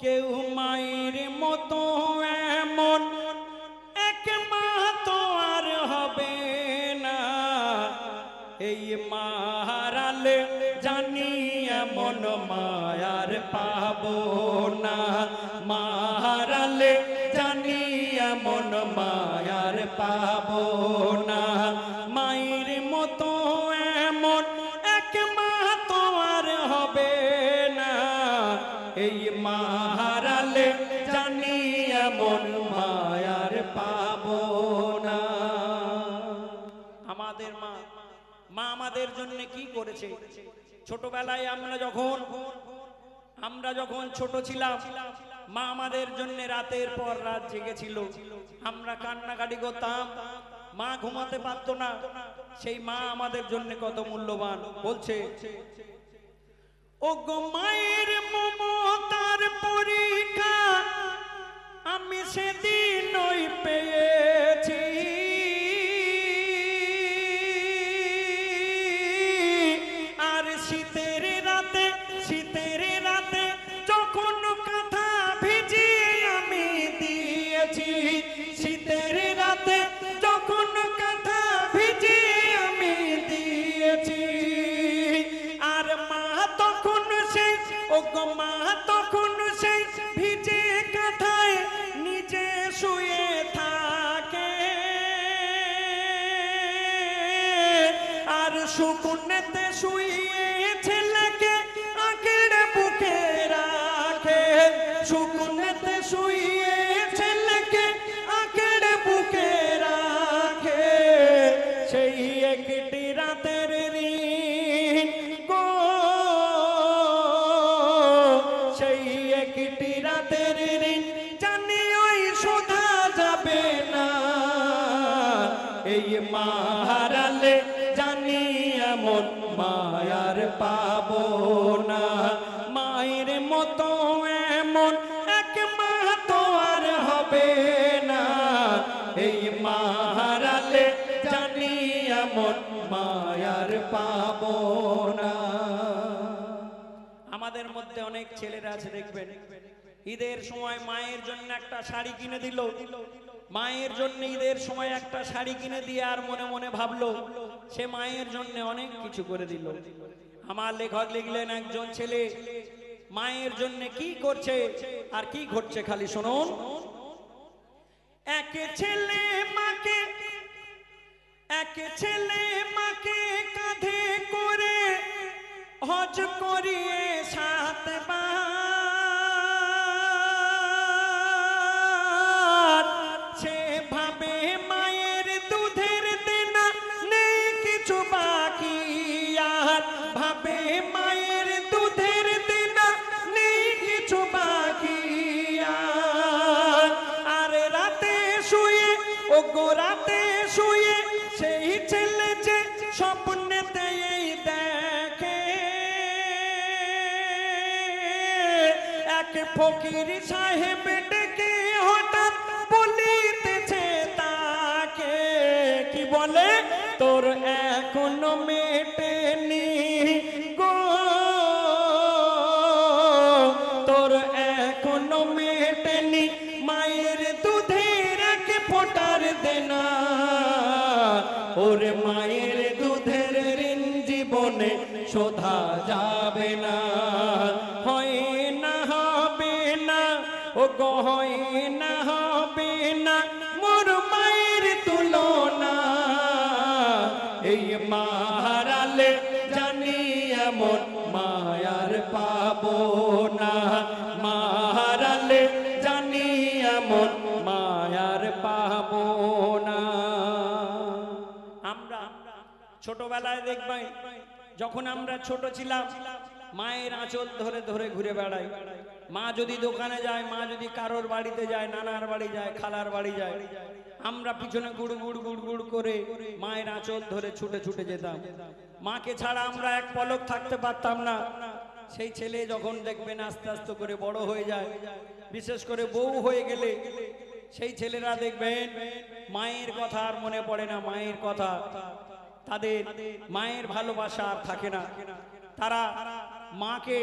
কেউ মায়ের মতো এমন এক মা তো আর হবে না। এই মা হারালে জানি এমন মায়ার পাবো না। মা হারালে জানি এমন মায়ার পাবো না। মায়ের মতো এমন এক মা তো আর হবে না। এই মা হারালে জানি এমন মায়ার পাবো না। আমাদের মা আমাদের জন্য কি করেছে? ছোটবেলায় আমরা যখন ছোট ছিলাম, মা আমাদের জন্য রাতের পর রাত জেগেছিল। আমরা কান্নাকাটি করতাম, মা ঘুমাতে পারতো না। সেই মা আমাদের জন্য কত মূল্যবান। বলছে, ও গো মায়ের মমতার পরীক্ষা আমি সেদিনই পেয়েছি। আর শীতের রাতে যখন কাঁথা ভিজিয়ে আমি দিয়েছি। শীতের রাতে যখন কাঁথা ভিজিয়ে আমি দিয়েছি। আর মা তখন সেই, ও গো মা তখন সেই ভিজে কাঁথায় নিজে শুয়ে থাকে। আর শুকুনেতে শুয়ে ছেলেকে আঁকড়ে বুকে রাখে। শুকুনেতে শুয়ে ছেলেকে আঁকড়ে বুকে রাখে। সেই একটি রাতের ঋণ গো, সেই একটি রাতের ঋণ জানি ওই শোধা যাবে না। এই মা হারালে জানি এমন মায়ার পাবো না। মায়ের মতো এমন এক মা তো আর হবে না। এই মা হারালে জানি এমন মায়ার পাবো না। আমাদের মধ্যে অনেক ছেলেরা আছে, দেখবেন ঈদের সময় মায়ের জন্য একটা শাড়ি কিনে দিল। মায়ের জন্য ঈদের সময় একটা শাড়ি কিনে দিয়ে আর মনে মনে ভাবলো সে মায়ের জন্য অনেক কিছু করে দিল। আমার লেখক লিখলেন, একজন ছেলে মায়ের জন্য কি করছে আর কি ঘটছে খালি শুনুন। এক ছেলে মাকে কাঁধে করে হজ করিয়ে 7 বার। সে ভাবে মায়ের দুধের দেনা নেই কিছু বাকি। আর ভাবে মায়ের দুধের দেনা নেই কিছু বাকি। আর রাতে শুয়ে, ও গো রাতে শুয়ে সেই ছেলে যে স্বপ্নেতে এই দেখে। এক ফকির সাহেব ডেকে হঠাৎ বলিতেছে তাকে, কি বলে, তোর এখনো মেটেনি গো, তোর এখনো মেটেনি মায়ের দুধের এক ফোঁটার দেনা। ওরে মায়ের দুধের ঋণ জীবনে শোধা যাবে না। হয় না হবে না, ও গো হয় না হবে না মোর মায়ের তুলনা। এই মা হারালে জানি এমন মায়ার পাবো না। মা হারালে জানি এমন মায়ার পাবো না। আমরা ছোটবেলায় দেখবেন যখন আমরা ছোট ছিলাম, মায়ের আঁচল ধরে ধরে ঘুরে বেড়াই। মা যদি দোকানে যায়, মা যদি কারোর বাড়িতে যায়, নানার বাড়ি যায়, খালার বাড়ি যায়, আমরা পিছনে গুড় গুড় গুড় গুড় করে মায়ের আঁচল ধরে ছুটে ছুটে যেতাম। মাকে ছাড়া আমরা এক পলক থাকতে পারতাম না। সেই ছেলে যখন দেখবেন আস্তে আস্তে করে বড় হয়ে যায়, বিশেষ করে বউ হয়ে গেলে সেই ছেলেরা দেখবেন মায়ের কথা আর মনে পড়ে না। মায়ের কথা, তাদের মায়ের ভালোবাসা আর থাকে না। তারা মাকে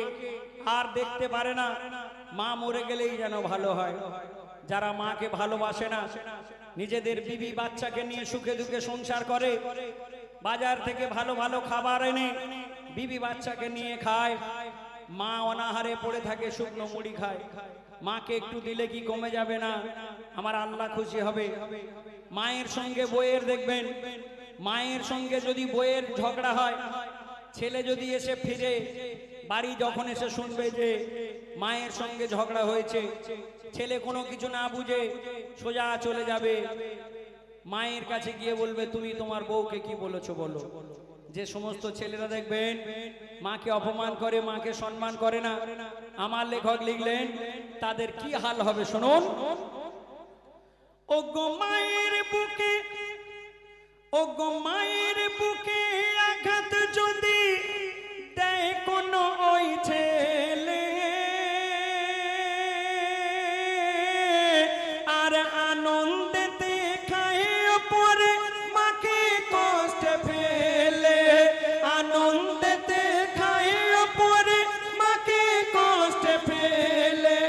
আর দেখতে পারে না। মা মরে গেলেই যেন ভালো হয়। যারা মাকে ভালোবাসে না, নিজেদের বিবি বাচ্চাকে নিয়ে সুখে দুঃখে সংসার করে, বাজার থেকে ভালো ভালো খাবার এনে বিবি বাচ্চাকে নিয়ে খায়, মা অনাহারে পড়ে থাকে, শুকনো মুড়ি খায়, মাকে একটু দিলে কি কমে যাবে না? আমার আল্লাহ খুশি হবে। মায়ের সঙ্গে বইয়ের দেখবেন, মায়ের সঙ্গে যদি বইয়ের ঝগড়া হয়, ছেলে যদি এসে ফিরে বাড়ি যখন এসে শুনবে যে মায়ের সঙ্গে ঝগড়া হয়েছে, ছেলে কোনো কিছু না বুঝে সোজা চলে যাবে মায়ের কাছে গিয়ে বলবে, তুমি তোমার বউকে কি বলেছো বলো। যে সমস্ত ছেলেরা দেখবেন মাকে অপমান করে, মাকে সম্মান করে না, আমার লেখক লিখলেন তাদের কি হাল হবে শুনুন। ও গো মায়ের বুকে, ও গো মায়ের বুকে আঘাত যদি দেয় কোনো ওই ছেলে, আর আনন্দেতে খায় পরে মাকে কষ্টে ফেলে, আনন্দেতে খায় পরে মাকে কষ্টে ফেলে,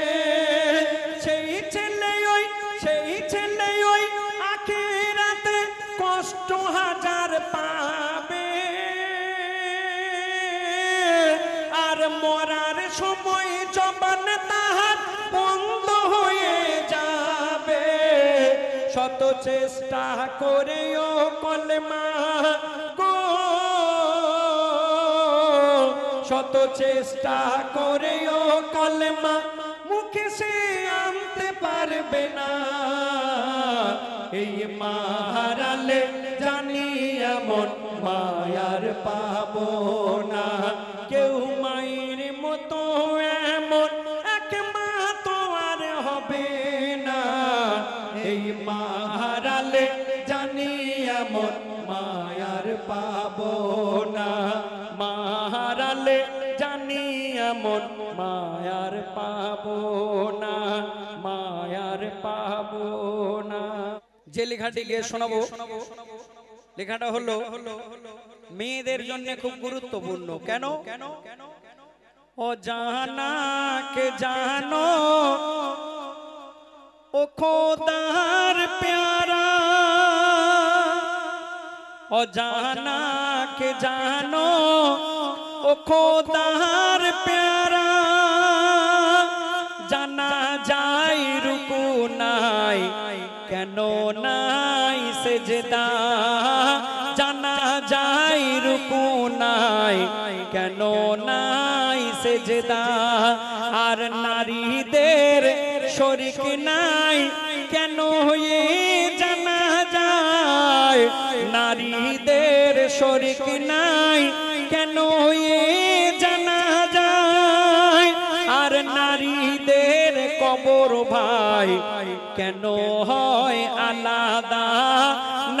সেই ছেলে ওই, সেই ছেলে ওই আখিরাতে কষ্ট হাজার পাবে, আর মরার সময় জবান তাহার বন্ধ হয়ে যাবে। শত চেষ্টা করেও কলেমা গো, শত চেষ্টা করেও কলেমা মুখে সে আনতে পারবে না। এই মা হারালে জানি এমন মায়ার পাবো না, কেউ মায়ের মতো এমন এক মা তো আর হবে না। এই মা হারালে জানি এমন মায়ার পাবো না, মা হারালে জানি এমন মায়ার পাবো না, মায়ার পাবো না। যে লেখাটি গিয়ে শোনাবো, লেখাটা হলো মেয়েদের জন্য খুব গুরুত্বপূর্ণ। কেন? ও জানা কে জানো ও খোদার প্যারা, ও জানা কে জানো ও খোদার প্যারা, জানা যায় রুকু নাই কেন নাই সেজদা, জানা যায় রুকু নাই কেন নাই সেজদা, আর নারীদের শরীক নাই কেন হয়ে জানা যায়, নারীদের শরীক নাই কেন হয়ে জানা যায়, আর নারীদের কবর ভাই কেন হয় আলাদা,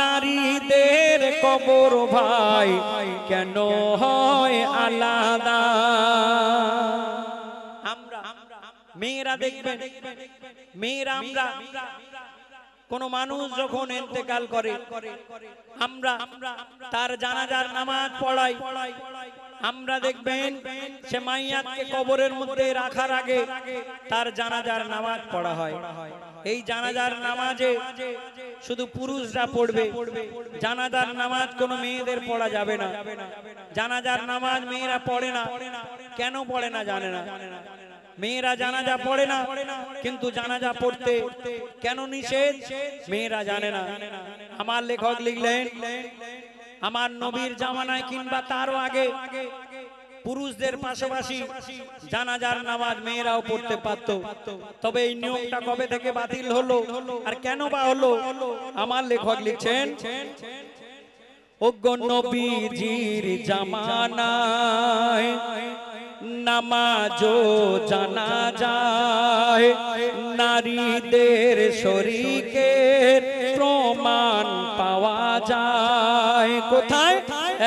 নারীদের কবর ভাই কেন হয় আলাদা। আমরা মেয়েরা দেখবেন, মেয়েরা আমরা কোন মানুষ যখন ইন্তেকাল করে আমরা তার জানাজার নামাজ পড়াই, আমরা দেখবেন সে মাইয়াতকে কবরের মধ্যে রাখার আগে তার জানাজার নামাজ পড়া হয়। এই জানাজার নামাজে শুধু পুরুষরা পড়বে, জানাজার নামাজ কোনো মেয়েদের পড়া যাবে না। জানাজার নামাজ মেয়েরা পড়ে না, কেন পড়ে না জানে না। মেয়েরা জানাজা পড়ে না, কিন্তু জানাজা পড়তে কেন নিষেধ মেয়েরা জানে না। আমার লেখক লিখলেন, আমার নবীর জামানায় কিংবা তারও আগে পুরুষদের পাশাপাশি জানাজার নামাজ মেয়েরাও পড়তে পারত। তবে এই নিয়মটা কবে থেকে বাতিল হলো আর কেন বা হলো, আমার লেখক লিখছেন, ওগো নবীজির জামানায় নামাজও জানা যায়, নারীদের শরীকের প্রমাণ পাওয়া যায়। কোথায়?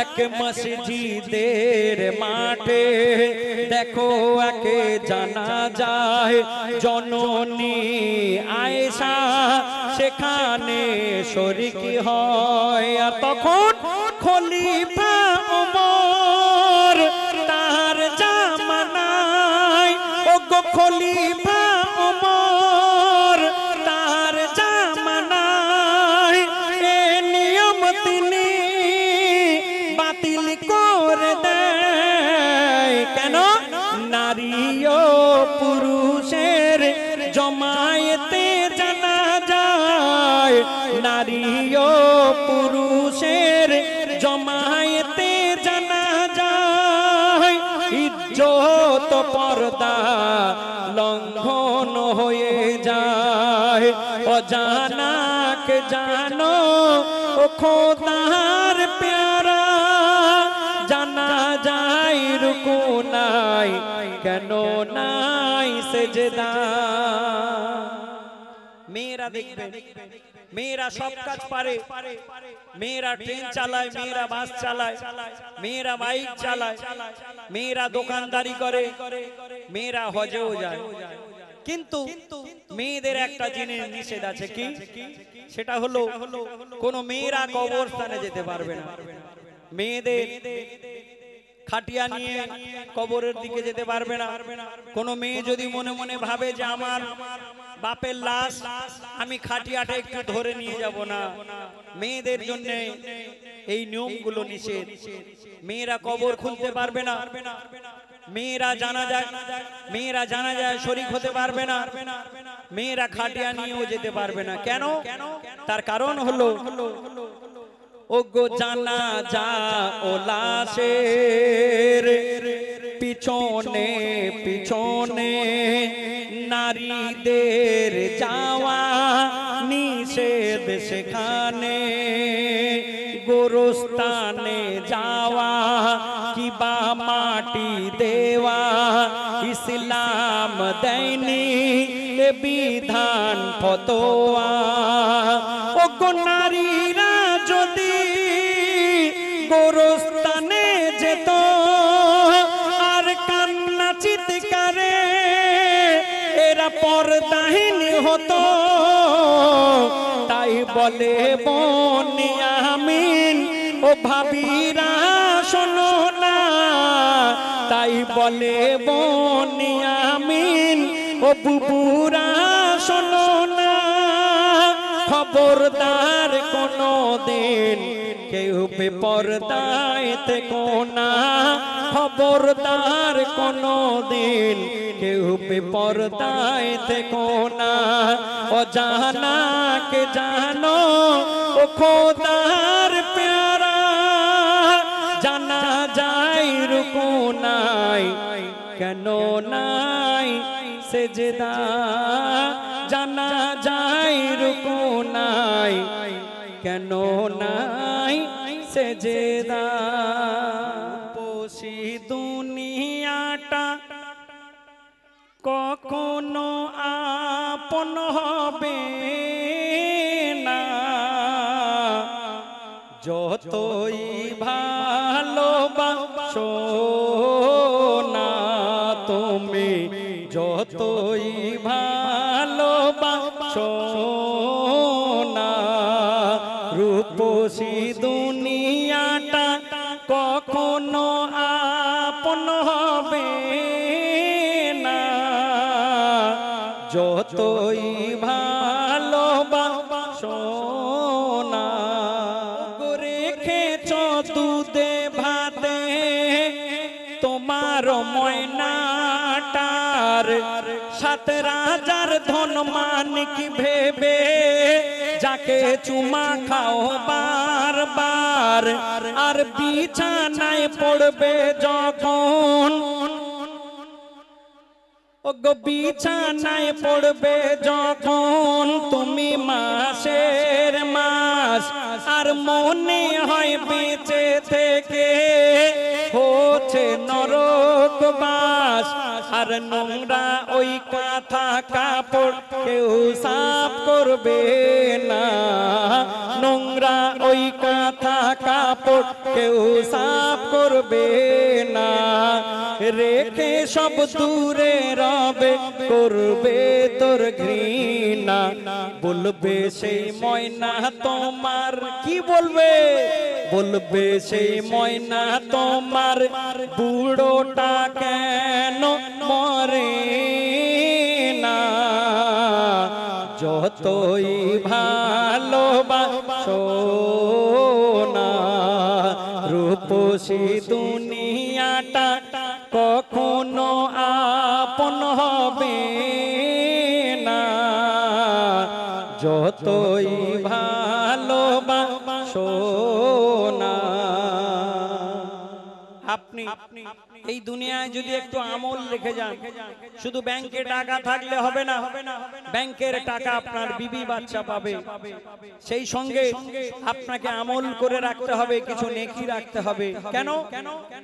এক মসজিদের মাঠে দেখো একে জানা যায়, জননী আয়েশা সেখানে শরীক হয়। আর তখন খলিফা ওমর তার জামানায়, ওগো খলিফা নারী ও পুরুষের জমায়েতে জানা যায় ইজ্জত পর্দা লঙ্ঘন হয়ে যায় অজানাকে জানো ও খোদার প্যারা জানা যায় রুকু নাই কেন নাই সেজদা মেয়েরা দেখবে মেয়েরা সব কাজ পারে মেয়েরা ট্রেন চালায় মেয়েরা বাস চালায় মেয়েরা বাইক চালায় মেয়েরা দোকানদারি করে মেয়েরা হজেও যায় কিন্তু মেয়েদের একটা জিনিস নিষেধ আছে কি সেটা হলো কোন মেয়েরা কবরস্থানে যেতে পারবে না মেয়েদের খাটিয়া নিয়ে কবরের দিকে যেতে পারবে না কোন মেয়ে যদি মনে মনে ভাবে যে আমার বাপের লাশ আমি খাটিয়াটা একটু ধরে নিয়ে যাব না মেয়েদের জন্য এই নিয়মগুলো নিষেধ মেয়েরা কবর খুলতে পারবে না মেয়েরা জানা যায় শরীক হতে পারবে না মেয়েরা খাটিয়া নিয়েও যেতে পারবে না কেন তার কারণ হলো ওগো জানা যা ও লাশের পিছনে পিছনে নারীদের যাওয়া নিষেধ সেখানে গোরস্থানে যাওয়া কিবা মাটি দেওয়া ইসলাম দেয়নি বিধান ফতোয়া ওগো নারীরা যদি গোরস্থানে যেত আর কান্না চিৎকারে এরা পর্দাহীন হতো তাই বলে বনিয়ামিন ও ভাবিরা শোনো না তাই বলে বনিয়ামিন ও বুবুরা শোনো না খবরদার কোনো দিন কেউ বেপরদায় থেকো না খবরদার কোনো দিন কেউ বেপরদায় থেকো না অজানাকে জানো ও খোদার প্যারা জানা যায় রুকু নাই কেন নাই সেজদা জানা যায় রুকু নাই কেন নাই সেজদা পোষি দুনিয়াটা কখনো আপন হবে না যতই ভালোবাসো না তুমি যতই ভালোবাসো না রূপসী দুনিয়াটা কখনো আপন হবে না যতই ভালোবাসো না রেখেছ দুধে ভাতে তোমার ময়নাটার সাত রাজার ধন মানিক ভেবে যাকে চুমা খাও বারবার আর বিছানায় পড়বে যখন ওগো বিছানায় পড়বে যখন তুমি মাসের মাস আর মনে হয় বেঁচে থেকে হচ্ছে নরকবাস আর নোংরা ওই কাঁথা কাপড় কেউ সাফ করবে না নোংরা ওই কাঁথা কাপড় কেউ সাফ করবে না রেখে সব দূরে রবে করবে তোর ঘৃণা বলবে সেই ময়না তোমার কি বলবে বলবে সেই ময়না তোমার বুড়োটা কেন মরে না যতই ভালোবাসো না রূপসী দুনিয়াটা কখনো আপন হবে না যতই ভালো ভালোবাসো না। আপনি এই দুনিয়ায় যদি একটু আমল রেখে যান, শুধু ব্যাংকে টাকা থাকলে হবে না, ব্যাংকের টাকা আপনার বিবি বাচ্চা পাবে, সেই সঙ্গে আপনাকে আমল করে রাখতে হবে, কিছু নেকি রাখতে হবে। কেন?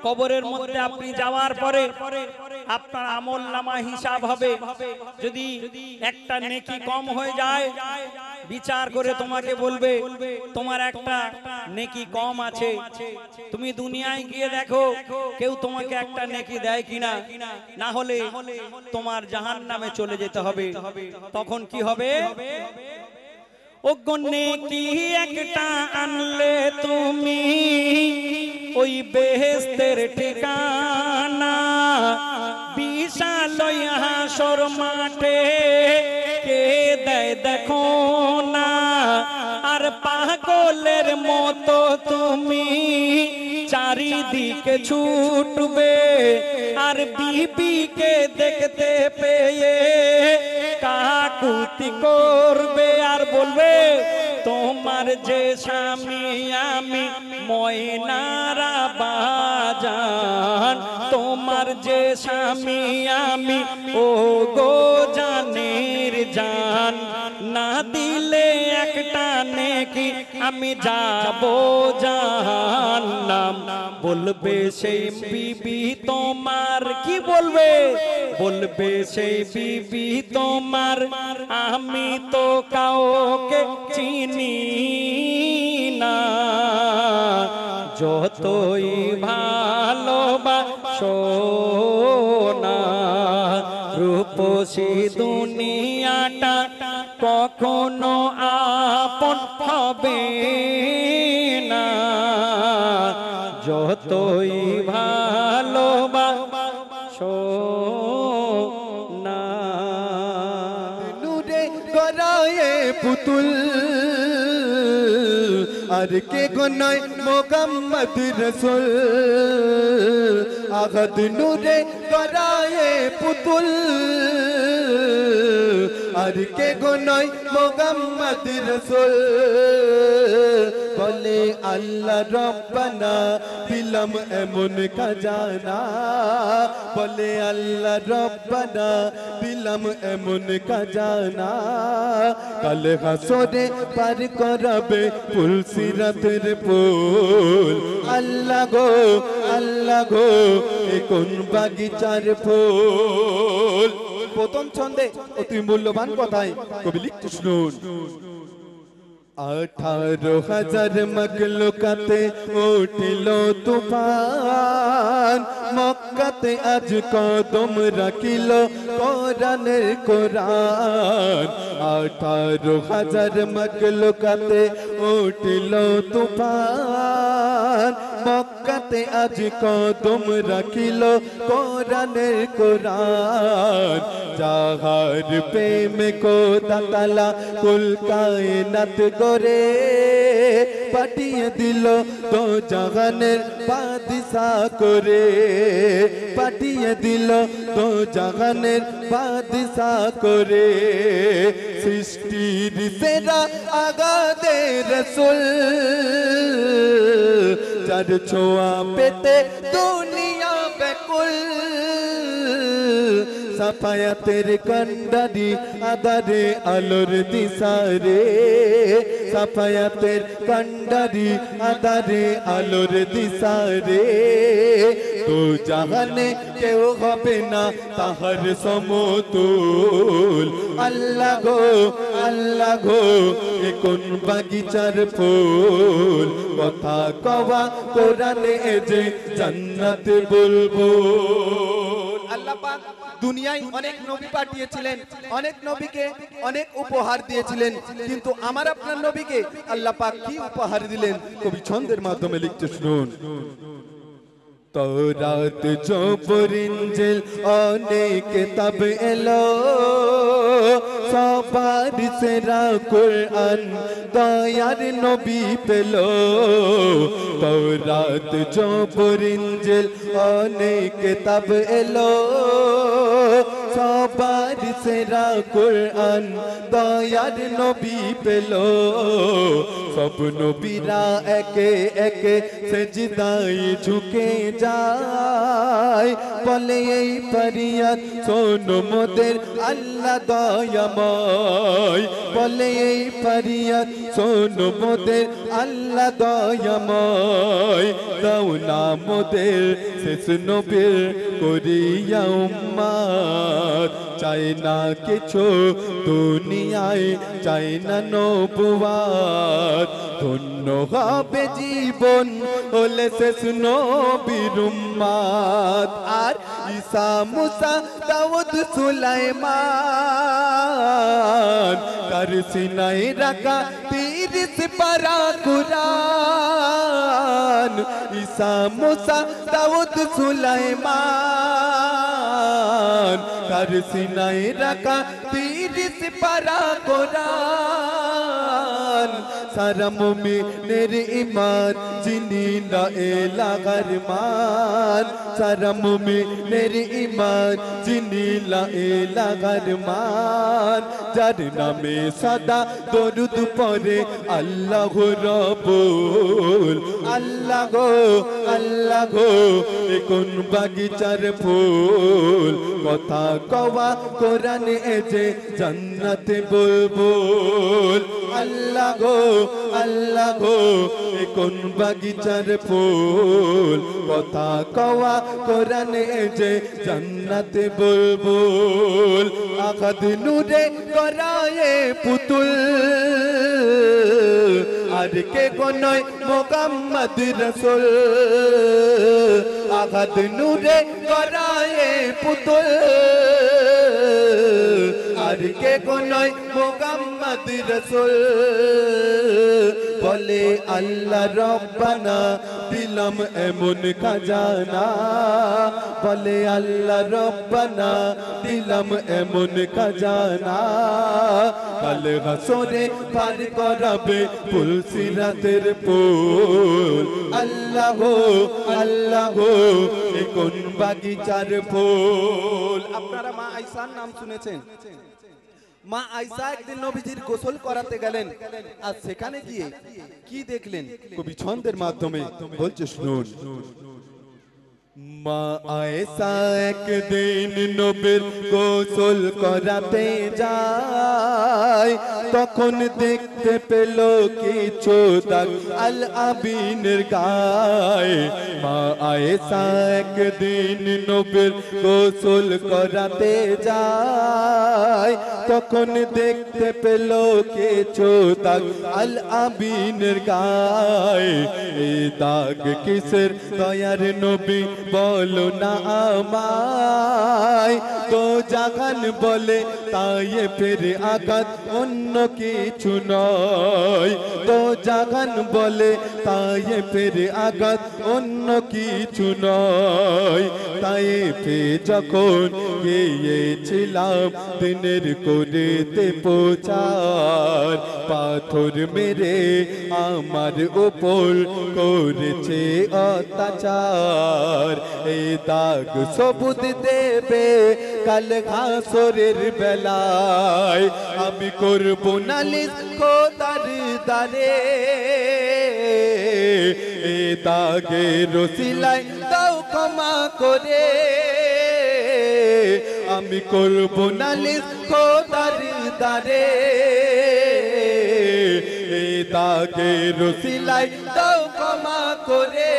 কবরের মধ্যে আপনি যাওয়ার পরে আপনার আমল নামা হিসাব হবে। যদি একটা নেকি কম হয়ে যায়, বিচার করে তোমাকে বলবে তোমার একটা নেকি কম আছে। তুমি দুনিয়ায় গিয়ে দেখো কেউ তোমাকে একটা নেকি দেয় কিনা, না হলে তোমার জাহান্নামে চলে যেতে হবে। তখন কি হবে? ও নেকি একটা আনলে তুমি ওই বেহেশতের ঠিকানা, বিশাল হাসর মাঠে কে দেয় দেখো না। আর পাগলের মতো তুমি চারিদিকে ছুটবে, আর বিবিকে দেখতে পেয়ে কাকুতি করবে, আর বলবে তোমার যে স্বামী আমি ময়নারা বাজান, তোমার যে স্বামী আমি ও গো জানের জান, না দিলে একটা নেকি আমি যাব জাহান্নাম। বলবে সেই বিবি তোমার, কি বলবে? বলবে সেই বিবি তোমার আমি তো কাউকে চিনি না, যতই ভালোবাসো না। রূপসী দুনিয়াটা কখনো আপন হবে না, যতই ভালোবাসো না। নূরে গড়ায়ে পুতুল আর কে গনায় মোহাম্মদ রসুল, আগাদ নূরে গড়ায়ে পুতুল আর কে গনায় মোহাম্মদ রসুল। বলে আল্লাহ রব্বানা দিলাম এমন খাজানা, বলে আল্লাহ রব্বানা দিলাম এমন খাজানা। কাল হাসরে পার করাবে পুলসিরাতের পুল। আল্লাহ গো এ কোন বাগিচার ফুল। প্রথম ছন্দে অতি মূল্যবান কথায় কবি লিখতে শুনুন। 18,000 মখলুকাতে উঠিল তুফান, মক্কাতে আজ কদম রাখিল কোরআনের কোরআন। 18,000 মখলুকাতে উঠিল তুফান, মক্কাতে আজ কদম রাখিল কোরআনের কোরআন। যাহার প্রেমে খোদা তাআলা কুল কায়নাত করে পাঠিয়ে দিল দো জাহানের বাদশা করে, পাঠিয়ে দিল দো জাহানের বাদশা করে। সৃষ্টির সেরা আগাদে রসুল, যার ছোঁয়া পেতে দুনিয়া বেকুল। সাফায়াতের কান্ডারি আদারে আলোর দিশারে, সাফায়াতের কান্ডারি আদারে আলোর দিশারে। তো জাহানে কেউ হবে না তাহার সমতুল। আল্লাহ গো এ কোন বাগিচার ফুল। কথা কওয়া কোরআনে যে জান্নাত বলবো। আল্লাহ পাক দুনিয়ায় অনেক নবী পাঠিয়েছিলেন, অনেক নবীকে অনেক উপহার দিয়েছিলেন, কিন্তু আমার আপনার নবীকে আল্লাহ পাক কি উপহার দিলেন কবি ছন্দের মাধ্যমে লিখতে শুনুন। তৌরাত জবর ইনজিল অনেক কিতাব এলো, সবার সেরা কুরআন দয়ার নবী পেলো। তৌরাত জবর ইনজিল অনেক কিতাব এলো, সব সবার সেরা কোরআন দয়ার নবী পেল সব নবীরা একে একে সেজদায় ঝুঁকে যায় বলে এই ফরিয়াদ শোনো মোদের আল্লাহ দয়াময় বলে এই ফরিয়াদ শোনো মোদের আল্লাহ দয়াময় দাও না মোদের শেষ নবীর করিয়া উম্মত চাই না কিছু দুনিয়ায় চাই না নবুয়াত ধন্য হবে জীবন হলে শেষ নবীর উম্মত আর ঈসা মুসা দাউদ সুলাইমান কার সিনায় রাখা 30 পারা কুরআন ঈসা মুসা দাউদ সুলাইমান কার সিনায় রাখা 30 পারা কুরআন সারা মুমিনের ঈমান যিনি না এলাকার মান সারা মুমিনের ঈমান যিনি লা এলাকার মান যার নামে সদা দরুদ পড়ে আল্লাহ রব্বুল আল্লাহ গো এ কোন বাগিচার ফুল কথা কওয়া কোরআনে যে জান্নাতে বুলবুল আল্লাহ গো এ কোন বাগিচার ফুল কথা কওয়া কোরআনে যে জান্নাতে বুলবুল আখাদ নূরে করায়ে পুতুল আর কে কোনয় মুহাম্মদ রাসূল আখাদ নূরে করায়ে পুতুল আর কে কোনয় মুহাম্মদ রাসূল বলে আল্লাহ রব্বানা দিলাম এমন খাজানা বলে আল্লাহ রব্বানা দিলাম এমন খাজানা কাল হাসরে পার করাবে পুলসিরাতের পুল আল্লাহ এ কোন বাগিচার ফুল আপনারা মা আয়েশার নাম শুনেছেন মা আয়েশা একদিন নবীজির গোসল করাতে গেলেন আর সেখানে গিয়ে কি দেখলেন কবি ছন্দের মাধ্যমে বলছে শুনুন মা আয়েশা একদিন নবীর গোসল করাতে যায় তখন দেখতে পেল কিছু দাগ আল আবিনের গায়ে মা আয়েশা একদিন নবীর গোসল করাতে যায় তখন দেখতে পেল কিছু দাগ আল আবিনের গায়ে এই দাগ কিসের দয়ার নবী বলো না আমায় তো জাগান বলে তাই ফের আঘাত অন্য কিছু নয় তো জাগান বলে তাই ফের আঘাত অন্য কিছু নয় তাই ফে যখন গিয়েছিলাম দিনের করেতে প্রচার পাথর মেরে আমার উপর করেছে অত্যাচার এই দাগ সবুজ দেবে কাল হাসরের বেলায় আমি করব নালিশ খোদার দারে এই দাগের রসিলাই দাও ক্ষমা করে আমি করব নালিশ খোদার দারে এই দাগের রসিলাই দাও ক্ষমা করে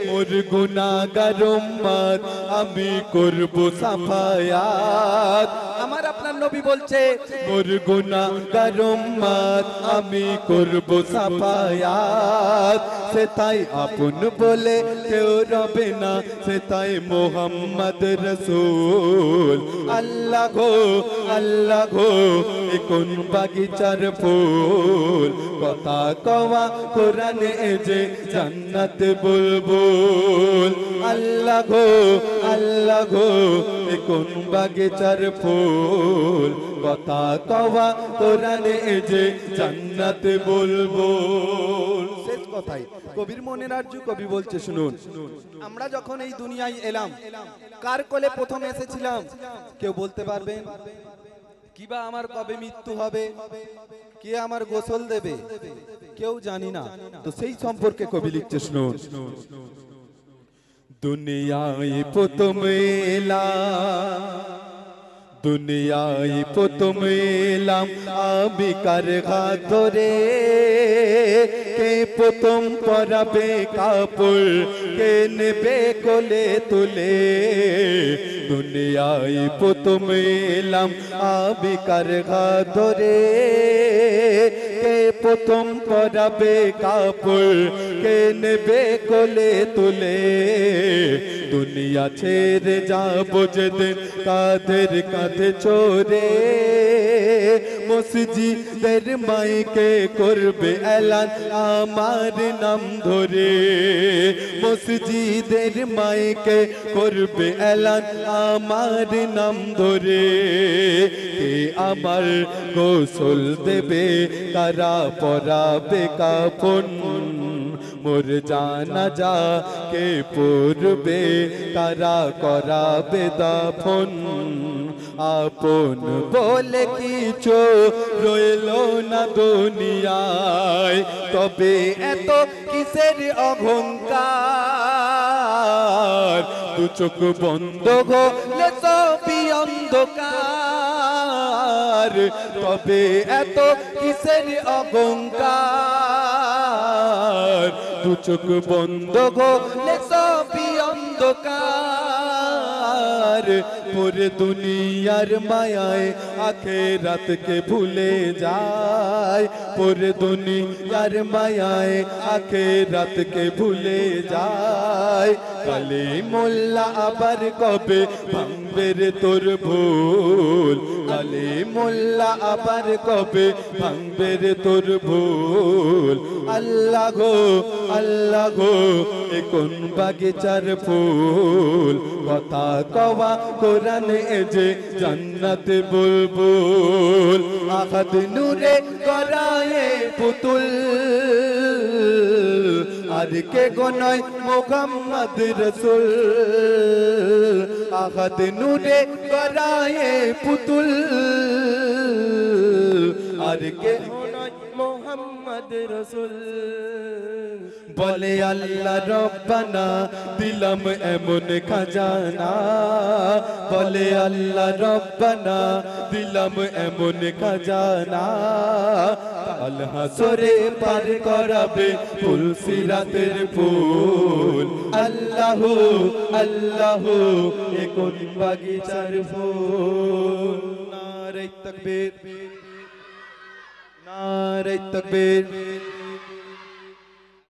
মোর গুনাহগার উম্মত আমি করব সাফায়াত আমার আপনার নবী বলছে মোর গুনাহগার উম্মত আমি করব সাফায়াত সে তাই আপন বলে কেউ রবে না সে তাই মুহাম্মদ রাসূল আল্লাহ গো এ কোন বাগিচার ফুল কথা কওয়া কোরআনে যে জান্নাত বুলবুল আল্লাহ গো এ কোন বাগিচার ফুল কথা কওয়া কোরআনে যে জান্নাত বুলবুল শেষ কথাই কবির মনের আরজু কবি বলছে শুনুন আমরা যখন এই দুনিয়ায় এলাম কার কোলে প্রথম এসেছিলাম কেউ বলতে পারবেন কিবা আমার কবে মৃত্যু হবে কে আমার গোসল দেবে কেউ জানি না তো সেই সম্পর্কে কবি লিখছে শুনুন দুনিয়ায় প্রথম এলাম দুনিয়ায় প্রথম এলাম আমি কার হাত ধরে কে প্রথম পরাবে কাপড় কে নেবে কোলে তুলে দুনিয়ায় প্রথম এলাম আমি কার হাত ধরে কে প্রথম পরাবে কাপড় কে নেবে কোলে তুলে দুনিয়া ছেড়ে যাবো যেদিন কাঁধের কাঁধে চোরে মসজিদের মাইকে করবে এলান আমার নাম ধরে মসজিদের মাইকে করবে এলান আমার নাম ধরে কে আমার গোসল দেবে কারা পরাবে কাফন মোর জানাজা কে পড়বে কারা করাবে দাফন আপন বলে কিছু রইল না দুনিয়ায় তবে এত কিসের অহংকার দু চোখ বন্ধ হলে সবই অন্ধকার তবে এত কিসের অহংকার দু চোখ বন্ধ হলে সবই অন্ধকার পুরে দুনিয়ার মায়ায় আখিরাত কে ভুলে যায় পুরে দুনিয়ার মায়ায় আখিরাত কে ভুলে যায় কালে মোল্লা আবার কবে ভাঙবে রে তোর ভুল কালে মোল্লা আবার কবে ভাঙবে রে তোর ভুল আল্লাহ গো এ কোন বাগিচার ফুল কথা কওয়া কোরআনে যে জান্নাত বুলবুল আহাদ নূরে করায়ে পুতুল আর কে গনয় মুহাম্মদ রাসূল আহাদ নূরে করায়ে পুতুল আর কে গনয় মুহাম্মদ রাসূল বলে আল্লাহ রব্বানা দিলাম এমন খাজানা বলে আল্লাহ রব্বানা দিলাম এমন খাজানা কাল হাসরে পার করাবে ফুল সিরাতের ফুল আল্লাহ আল্লাহ এ কোন বাগিচার ফুল নারে তাকবীর নারে তাকবীর